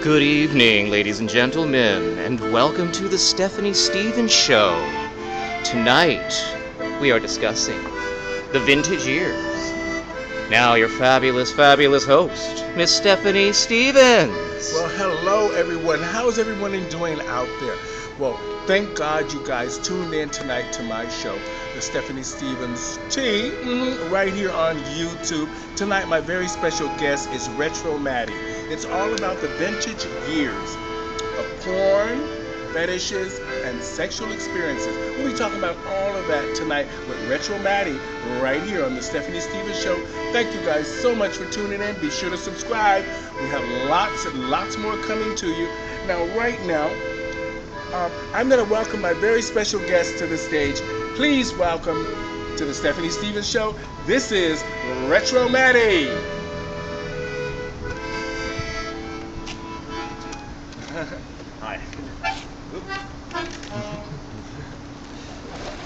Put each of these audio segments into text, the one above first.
Good evening, ladies and gentlemen, and welcome to the Stephanie Stevens Show. Tonight, we are discussing the vintage years. Now, your fabulous, fabulous host, Miss Stephanie Stevens. Well, hello everyone. How's everyone doing out there? Well, thank God you guys tuned in tonight to my show, the Stephanie Stevens T, right here on YouTube. Tonight, my very special guest is Retro Matti. It's all about the vintage years of porn, fetishes, and sexual experiences. We'll be talking about all of that tonight with Retro Matti right here on the Stephanie Stevens Show. Thank you guys so much for tuning in. Be sure to subscribe. We have lots and lots more coming to you. Now, right now, I'm going to welcome my very special guest to the stage. Please welcome to the Stephanie Stevens Show. This is Retro Matti. Hi.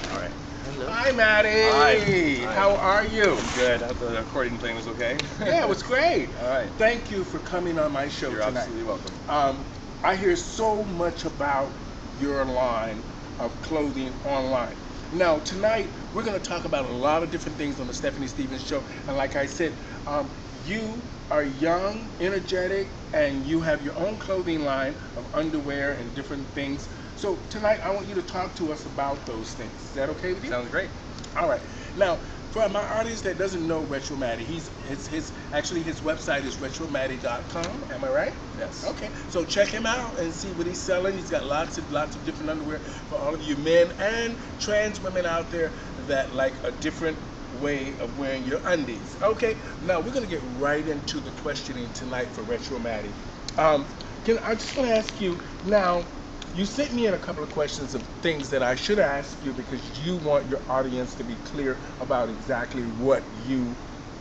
All right. Hello. Hi, Matti. Hi. How are you? Good. I hope the recording thing was okay. Yeah, it was great. All right. Thank you for coming on my show You're tonight. absolutely welcome. I hear so much about your line of clothing online. Now, tonight, we're going to talk about a lot of different things on the Stephanie Stevens Show. And like I said, you are young, energetic, and you have your own clothing line of underwear and different things. So tonight, I want you to talk to us about those things. Is that okay with you? Sounds great. All right. Now, for my audience that doesn't know Retro Matti, his website is retromatti.com. Am I right? Yes. Okay. So check him out and see what he's selling. He's got lots of different underwear for all of you men and trans women out there that like a different way of wearing your undies. Okay. Now we're gonna get right into the questioning tonight for Retro Matti. I just want to ask you now. You sent me in a couple of questions of things that I should ask you because you want your audience to be clear about exactly what you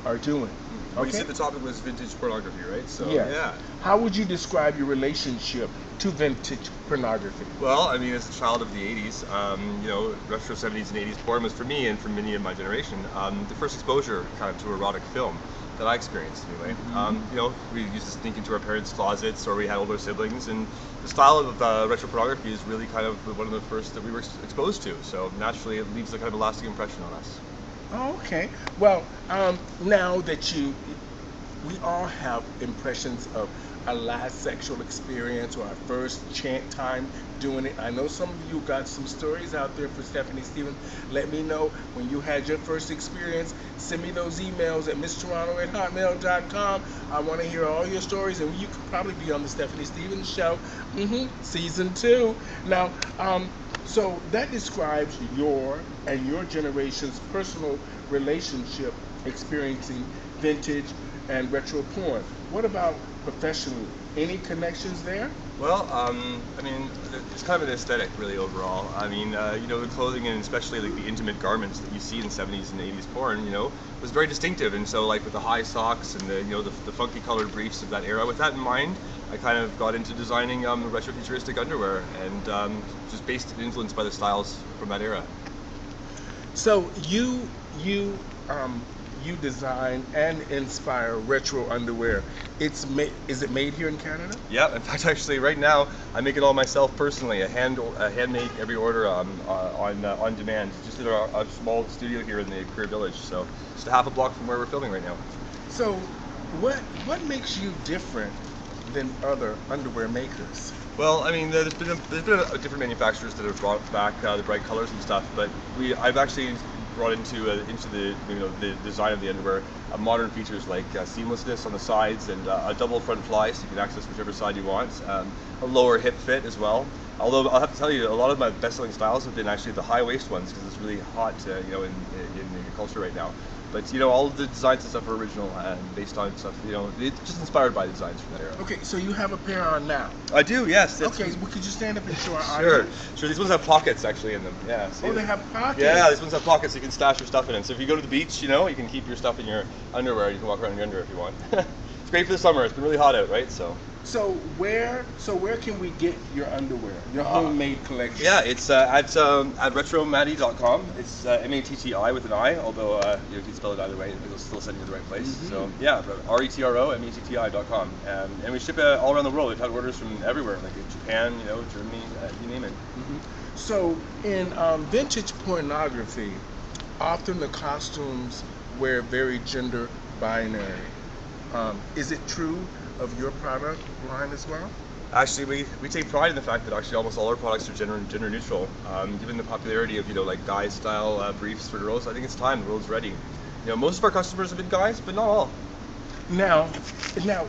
are doing. Well, you said the topic was vintage pornography, right? So Yes. yeah. How would you describe your relationship to vintage pornography? Well, I mean, as a child of the 80s, retro 70s and 80s porn was for me and for many of my generation the first exposure kind of to erotic film that I experienced anyway. We used to sneak into our parents' closets, or we had older siblings, and the style of retro pornography is really kind of one of the first that we were exposed to. So naturally, it leaves a kind of a lasting impression on us. Oh, okay. Well, now that we all have impressions of our last sexual experience or our first time doing it. I know some of you got some stories out there for Stephanie Stevens. Let me know when you had your first experience. Send me those emails at mstoronto@hotmail.com. I want to hear all your stories, and you could probably be on the Stephanie Stevens Show, season 2. Now, so that describes your and your generation's personal relationship experiencing vintage and retro porn. What about professionally? Any connections there? Well, I mean, it's kind of an aesthetic, really, overall. I mean, the clothing and especially like the intimate garments that you see in 70s and 80s porn, was very distinctive. And so, like with the high socks and the funky colored briefs of that era, with that in mind, I kind of got into designing retro-futuristic underwear and just based and influenced by the styles from that era. So you design and inspire retro underwear. Is it made here in Canada? Yeah, in fact, actually, right now I make it all myself personally. A handmade every order on demand. Just in a small studio here in the Career Village. So just a half a block from where we're filming right now. So what makes you different than other underwear makers? Well, I mean, there's been different manufacturers that have brought back the bright colors and stuff, but I've actually brought into the design of the underwear modern features like seamlessness on the sides and a double front fly, so you can access whichever side you want. A lower hip fit as well. Although I'll have to tell you, a lot of my best-selling styles have been actually the high waist ones because it's really hot, in the culture right now. But all of the designs and stuff are original and based on stuff. It's just inspired by the designs from that era. Okay, so you have a pair on now. I do, yes. Okay, well, could you stand up and show our Sure. audience? Sure. These ones have pockets actually in them. Yeah. See They have pockets. Yeah, these ones have pockets. So you can stash your stuff in it. So if you go to the beach, you can keep your stuff in your underwear. You can walk around in your underwear if you want. It's great for the summer. It's been really hot out, right? So. where can we get your underwear, your homemade collection? Yeah, it's at retromatti.com. It's Matti with an I, although you can spell it either way, it'll still send you to the right place. So yeah, RETROMATTI.com. And we ship all around the world. We've had orders from everywhere, like Japan, Germany, you name it. So in vintage pornography, often the costumes were very gender binary. Is it true of your product line as well? Actually, we take pride in the fact that actually almost all our products are gender neutral. Given the popularity of like guy style briefs for girls, I think it's time the world's ready. Most of our customers have been guys, but not all. Now,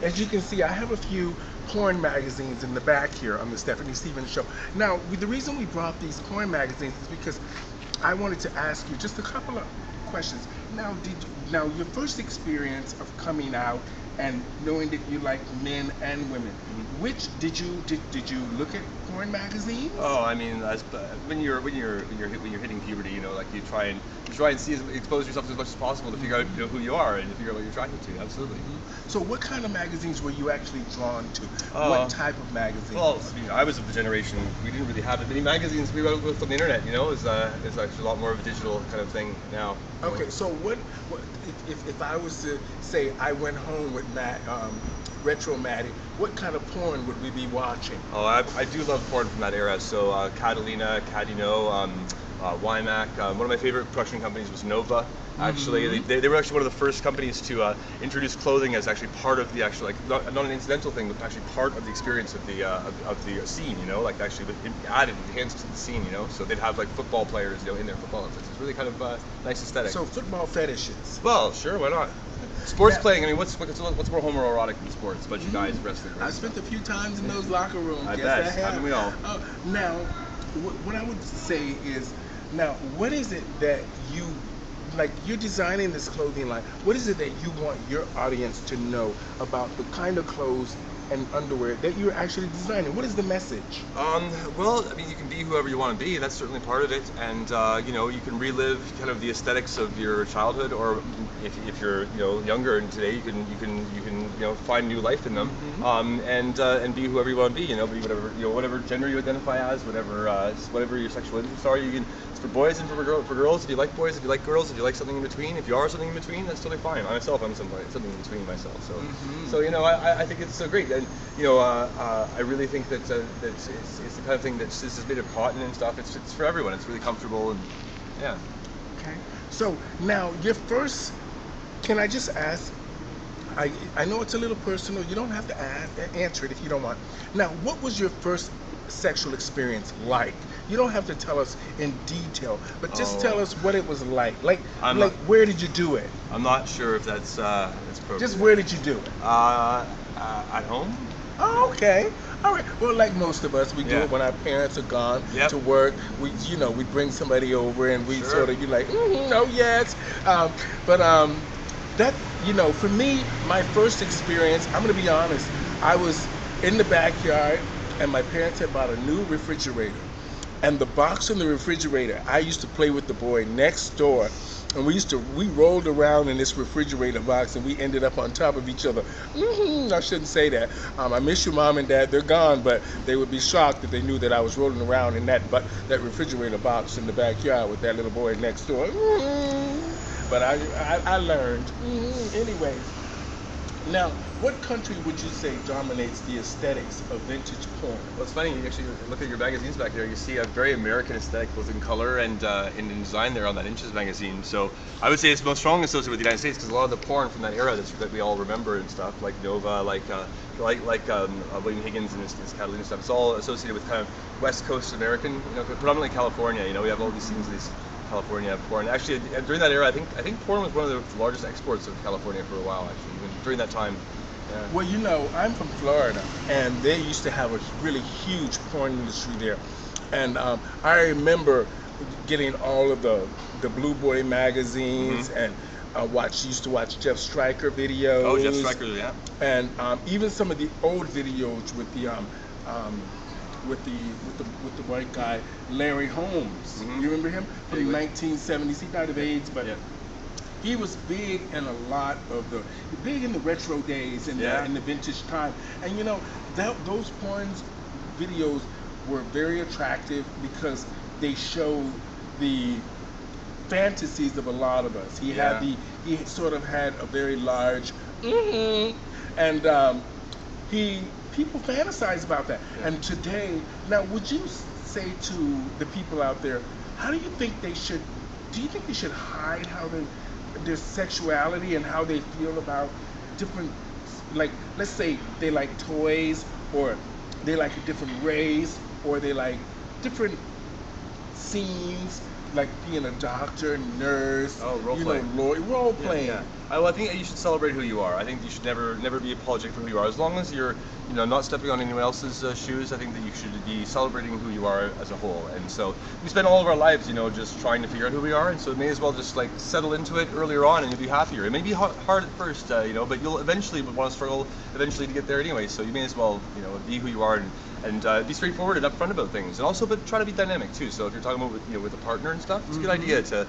as you can see, I have a few porn magazines in the back here on the Stephanie Stevens Show. Now, the reason we brought these porn magazines is because I wanted to ask you just a couple of questions. Now, your first experience of coming out and knowing that you like men and women, which did you look at porn magazines? Oh, I mean, when you're hitting puberty, like you try and expose yourself as much as possible to figure out who you are and to figure out what you're attracted to. Absolutely. So, what kind of magazines were you actually drawn to? What type of magazines? Well, I was of the generation we didn't really have that many magazines. We wrote with on the internet. It's actually a lot more of a digital kind of thing now. Okay, so what if I was to say I went home with Retro Matti, what kind of porn would we be watching? Oh, I do love porn from that era. So Catalina, Cadino, Wymack. One of my favorite production companies was Nova. Actually, they were actually one of the first companies to introduce clothing as actually part of the actual, like not an incidental thing, but actually part of the experience of the scene. Like actually added, enhanced to the scene. So they'd have like football players, in their football outfits. It's really kind of nice aesthetic. So football fetishes. Well, sure, why not? Sports playing. I mean, what's more homoerotic than sports? A bunch of guys wrestling. I spent a few times in those locker rooms. I bet. Haven't we all? Now, what I would say is, now, what is it that you're designing this clothing line? What is it that you want your audience to know about the kind of clothes and underwear that you're actually designing? What is the message? Well, I mean, you can be whoever you want to be. That's certainly part of it, and you can relive kind of the aesthetics of your childhood, or if you're younger and today, you can find new life in them, and be whoever you want to be. Be whatever gender you identify as, whatever your sexual interests are. It's for boys and for girls. If you like boys, if you like girls, if you like something in between, if you are something in between, that's totally fine. I'm something in between myself. So I think it's so great. And I really think that it's the kind of thing that this is made of cotton and stuff. It's for everyone. It's really comfortable and yeah. Okay. So now can I just ask? I know it's a little personal. You don't have to answer it if you don't want. Now, what was your first sexual experience like? You don't have to tell us in detail, but just tell us what it was like. Like where did you do it? I'm not sure if that's appropriate. Just where did you do it? At home. Oh, okay. All right. Well, like most of us, we do it when our parents are gone to work. We bring somebody over and we sort of be like, oh yes. That for me, my first experience, I'm gonna be honest. I was in the backyard and my parents had bought a new refrigerator. And the box in the refrigerator, I used to play with the boy next door, and we rolled around in this refrigerator box, and we ended up on top of each other. I shouldn't say that. I miss you, Mom and Dad. They're gone, but they would be shocked if they knew that I was rolling around in that refrigerator box in the backyard with that little boy next door. But I learned. Anyway. Now, what country would you say dominates the aesthetics of vintage porn? Well, it's funny, you actually look at your magazines back there, you see a very American aesthetic both in color and in design there on that Inches magazine. So I would say it's most strongly associated with the United States because a lot of the porn from that era that we all remember and stuff, like Nova, like William Higgins and his Catalina stuff, it's all associated with kind of West Coast American, predominantly California. We have all these things, these California porn. Actually, during that era, I think porn was one of the largest exports of California for a while. Actually, even during that time. Yeah. Well, I'm from Florida, and they used to have a really huge porn industry there. And I remember getting all of the Blue Boy magazines, and used to watch Jeff Stryker videos. Oh, Jeff Stryker, yeah. And even some of the old videos with the white guy, Larry Holmes. You remember him from the 1970s? He died of AIDS, but he was big in a lot of big in the retro days and Yeah. in the vintage time. And you know, those porn videos were very attractive because they showed the fantasies of a lot of us. Yeah. He sort of had a very large, and he people fantasize about that. Yeah. And today, now, would you say to the people out there, how do you think they should? Do you think they should hide how their sexuality and how they feel about different, like, let's say they like toys, or they like a different race, or they like different scenes, like being a doctor, nurse, Oh, role you playing. know, lawyer, role playing. Yeah. I think you should celebrate who you are. I think you should never be apologetic for who you are. As long as you're, not stepping on anyone else's shoes, I think that you should be celebrating who you are as a whole. And so we spend all of our lives, just trying to figure out who we are. And so it may as well just like settle into it earlier on, and you'll be happier. It may be hard at first, but you'll eventually want to struggle eventually to get there anyway. So you may as well, be who you are and be straightforward and upfront about things. And also, but try to be dynamic too. So if you're talking about with a partner and stuff, it's a good idea to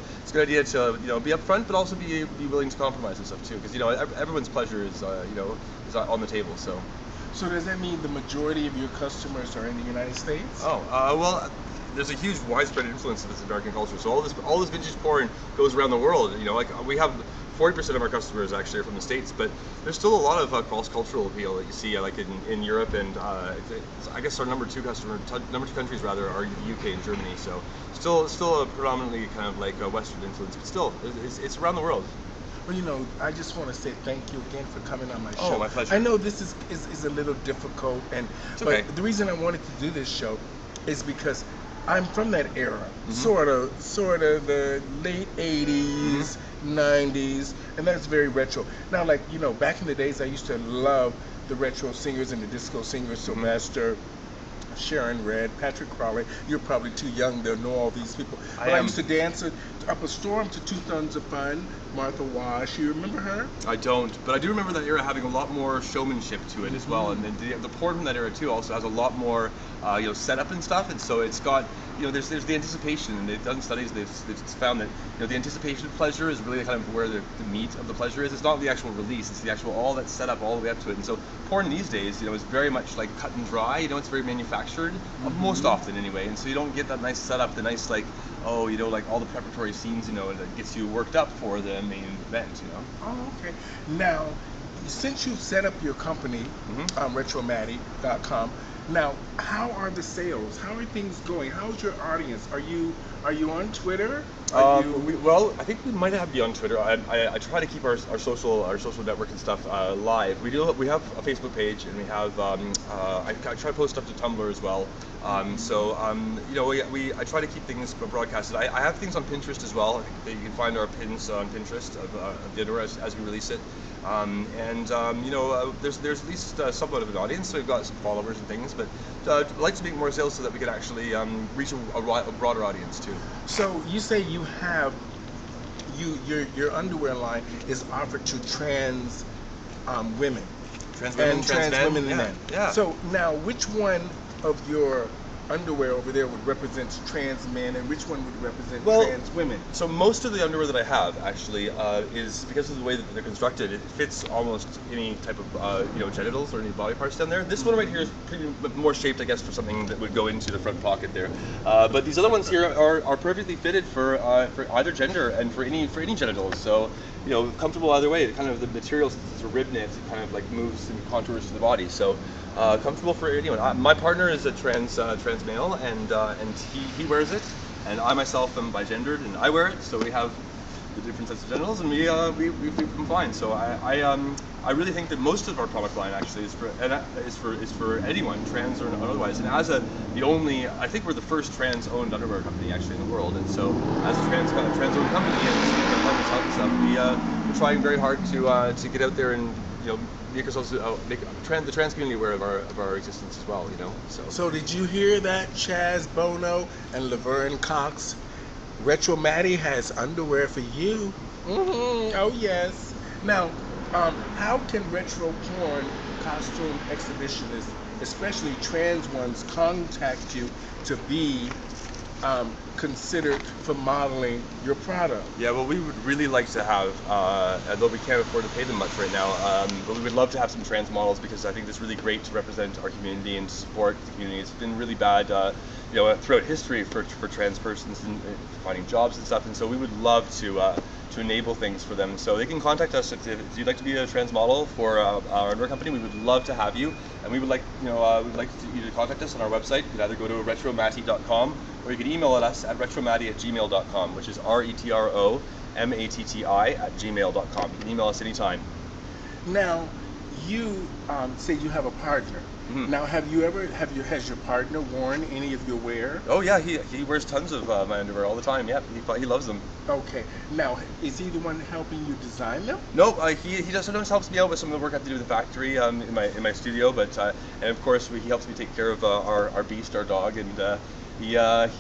be upfront, but also be willing to compromise and stuff too. Because everyone's pleasure is on the table. So does that mean the majority of your customers are in the United States? Well, there's a huge widespread influence of this American culture. So all this vintage porn goes around the world. Like we have 40% of our customers actually are from the States, but there's still a lot of cross-cultural appeal that you see like in Europe, and I guess our number two countries rather are the UK and Germany. So still a predominantly kind of like a Western influence, but still it's around the world. Well, I just want to say thank you again for coming on my show. Oh, my pleasure. I know this is a little difficult, okay. But the reason I wanted to do this show is because I'm from that era, sort of the late 80s, 90s, and that's very retro. Now, like, back in the days, I used to love the retro singers and the disco singers, Sylvester, Sharon Red, Patrick Crowley. You're probably too young to know all these people. But I used to dance up a storm to Two Tons of Fun, Martha Wash. You remember her? I don't, but I do remember that era having a lot more showmanship to it as well. And then the porn from that era too also has a lot more, setup and stuff. And so it's got, there's the anticipation, and they've done studies. They've found that the anticipation of pleasure is really kind of where the meat of the pleasure is. It's not the actual release. It's the actual all that setup all the way up to it. And so porn these days, is very much like cut and dry. It's very manufactured most often anyway. And so you don't get that nice setup, the nice like like all the preparatory scenes, that gets you worked up for the main event, Oh, okay. Now, since you've set up your company, RetroMatti.com, now, how are the sales? How are things going? How's your audience? Are you on Twitter? Well, I think we might be on Twitter. I try to keep our social network and stuff live. We have a Facebook page, and we have I try to post stuff to Tumblr as well. I try to keep things broadcasted. I have things on Pinterest as well. I think that you can find our pins on Pinterest of the underwear as we release it. There's at least somewhat of an audience, so we've got some followers and things. But I'd like to make more sales so that we can actually reach a broader audience too. So you say you have your underwear line is offered to trans women. Trans women, trans men. Women and men. Yeah. So now, which one of your underwear over there would represent trans men, and which one would represent trans women? So most of the underwear that I have actually is, because of the way that they're constructed, it fits almost any type of genitals or any body parts down there. This one right here is pretty more shaped, I guess, for something that would go into the front pocket there. But these other ones here are perfectly fitted for either gender and for any genitals. So comfortable either way. Kind of the material, since it's a rib knit, it kind of like moves and contours to the body. So comfortable for anyone. My partner is a trans male, and he wears it, and I myself am bigendered, and I wear it. So we have the different sets of genitals, and we become fine. So I really think that most of our product line actually is for anyone, trans or otherwise. And as I think we're the first trans-owned underwear company actually in the world. And so as a trans-owned company and we're trying very hard to get out there and make ourselves make the trans community aware of our existence as well. So did you hear that, Chaz Bono and Laverne Cox? Retro Matti has underwear for you. Oh yes. Now, how can retro porn costume exhibitionists, especially trans ones, contact you to be considered for modeling your product? Yeah, well, we would really like to have, although we can't afford to pay them much right now, but we would love to have some trans models because I think it's really great to represent our community and to support the community. It's been really bad, throughout history for trans persons and finding jobs and stuff, and so we would love to enable things for them. So they can contact us if you'd like to be a trans model for our underwear company. We would love to have you, and we would like, you to contact us on our website. You could either go to retromatti.com or you could email us at retromatti@gmail.com, which is RETROMATTI@gmail.com. You can email us anytime. Now, you say you have a partner. Mhm. Now, has your partner worn any of your wear? Oh yeah, he wears tons of my underwear all the time. Yeah, he loves them. Okay. Now, is he the one helping you design them? No, he does sometimes helps me out with some of the work I have to do with the factory in my studio, but and of course he helps me take care of our beast, our dog, and he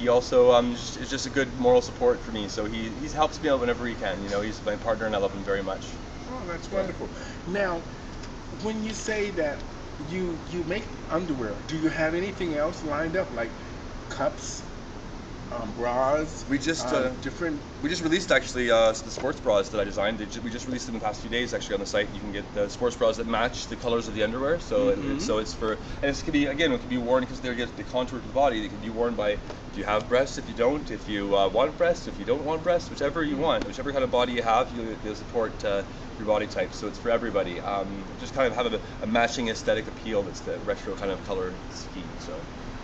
also is just a good moral support for me. So he helps me out whenever he can. He's my partner and I love him very much. Oh, that's wonderful. Now, when you say that you make underwear, do you have anything else lined up, like cups, bras? We just different. We just released actually the sports bras that I designed. We just released them in the past few days actually on the site. You can get the sports bras that match the colors of the underwear. So it's for, and it could be worn because they contour to the body. They can be worn by if you have breasts, if you don't, if you want breasts, if you don't want breasts, whichever you want, whichever kind of body you have, you'll support your body type. So it's for everybody. Just kind of have a matching aesthetic appeal that's the retro kind of color scheme.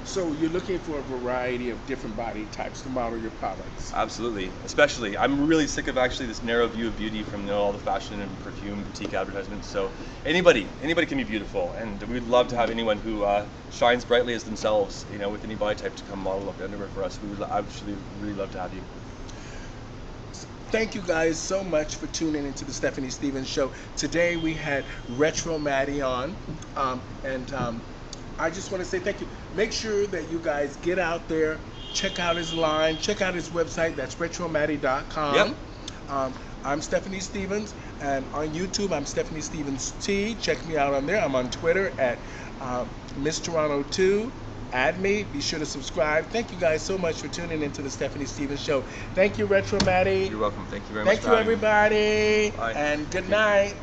So you're looking for a variety of different body types to model your products. Absolutely, especially I'm really sick of actually this narrow view of beauty from all the fashion and perfume boutique advertisements. So anybody can be beautiful, and we'd love to have anyone who shines brightly as themselves, with any body type to come model up the underwear for us. We would actually really love to have you. Thank you guys so much for tuning into the Stephanie Stevens Show. Today we had Retro Matti on, and I just want to say thank you. Make sure that you guys get out there, check out his line, check out his website. That's retromatti.com. Yep. I'm Stephanie Stevens, and on YouTube I'm Stephanie Stevens T. Check me out on there. I'm on Twitter at Miss Toronto 2. Add me. Be sure to subscribe. Thank you guys so much for tuning into the Stephanie Stevens Show. Thank you, Retro Matti. You're welcome. Thank you very much. Thank you, everybody. Bye. And good night.